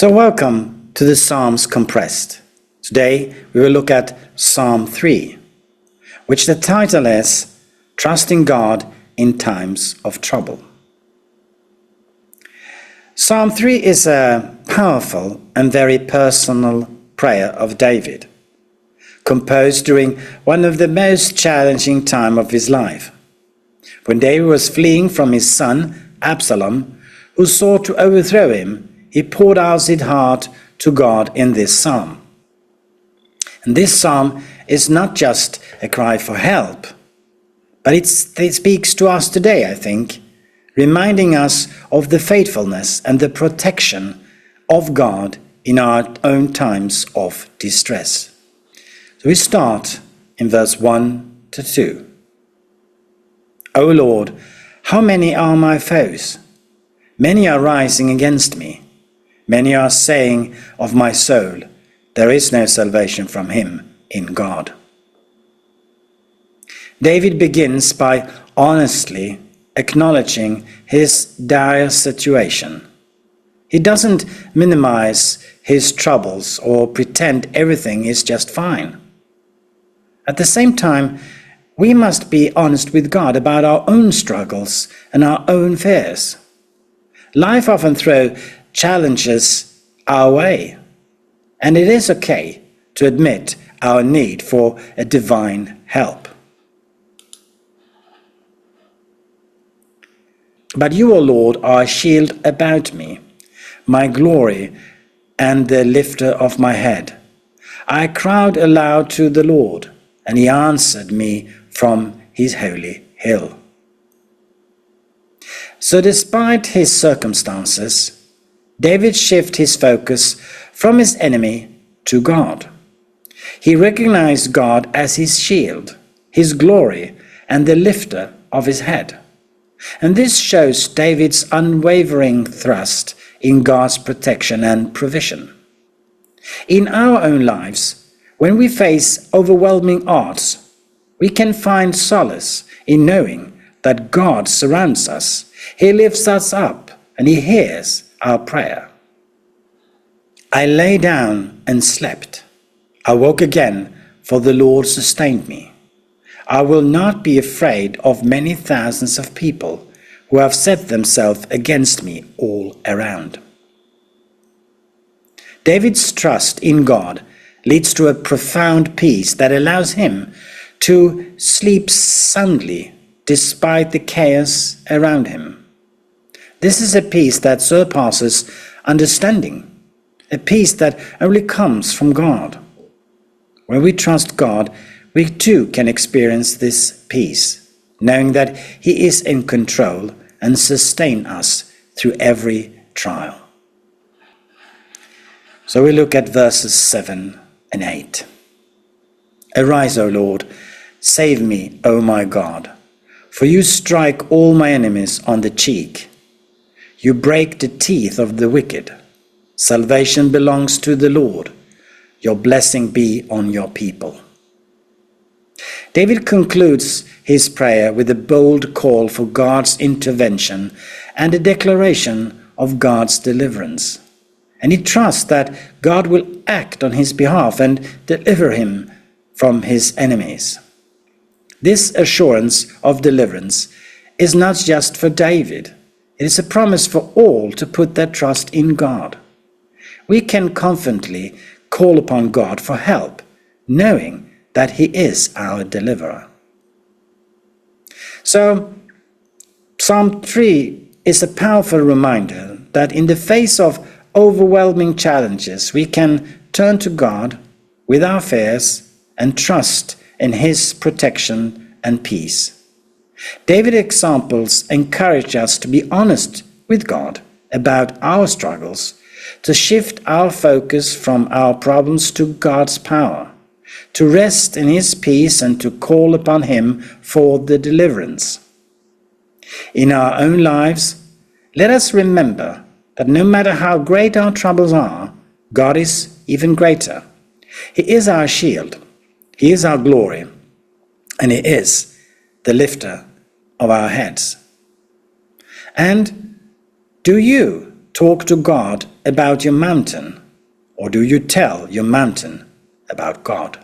So welcome to the Psalms Compressed. Today we will look at Psalm 3, which the title is Trusting God in Times of Trouble. Psalm 3 is a powerful and very personal prayer of David, composed during one of the most challenging times of his life, when David was fleeing from his son Absalom, who sought to overthrow him. He poured out his heart to God in this psalm. And this psalm is not just a cry for help, but it speaks to us today, I think, reminding us of the faithfulness and the protection of God in our own times of distress. So we start in verse 1 to 2. O Lord, how many are my foes? Many are rising against me. Many are saying of my soul, there is no salvation from him in God. David begins by honestly acknowledging his dire situation. He doesn't minimize his troubles or pretend everything is just fine. At the same time, we must be honest with God about our own struggles and our own fears. Life often throws challenges our way, and it is okay to admit our need for a divine help. But you, O Lord, are a shield about me, my glory and the lifter of my head. I cried aloud to the Lord, and he answered me from his holy hill. So despite his circumstances, David shifted his focus from his enemy to God. He recognized God as his shield, his glory, and the lifter of his head. And this shows David's unwavering trust in God's protection and provision. In our own lives, when we face overwhelming odds, we can find solace in knowing that God surrounds us. He lifts us up and he hears our prayer. I lay down and slept. I woke again, for the Lord sustained me. I will not be afraid of many thousands of people who have set themselves against me all around. David's trust in God leads to a profound peace that allows him to sleep soundly despite the chaos around him. This is a peace that surpasses understanding, a peace that only comes from God. When we trust God, we too can experience this peace, knowing that he is in control and sustain us through every trial. So we look at verses 7 and 8. Arise, O Lord, save me, O my God, for you strike all my enemies on the cheek. You break the teeth of the wicked. Salvation belongs to the Lord. Your blessing be on your people. David concludes his prayer with a bold call for God's intervention and a declaration of God's deliverance. And he trusts that God will act on his behalf and deliver him from his enemies. This assurance of deliverance is not just for David. It is a promise for all to put their trust in God. We can confidently call upon God for help, knowing that he is our deliverer. So, Psalm 3 is a powerful reminder that in the face of overwhelming challenges, we can turn to God with our fears and trust in his protection and peace. David's examples encourage us to be honest with God about our struggles, to shift our focus from our problems to God's power, to rest in his peace and to call upon him for the deliverance. In our own lives, let us remember that no matter how great our troubles are, God is even greater. He is our shield, he is our glory, and he is the lifter of our heads. And do you talk to God about your mountain, or do you tell your mountain about God?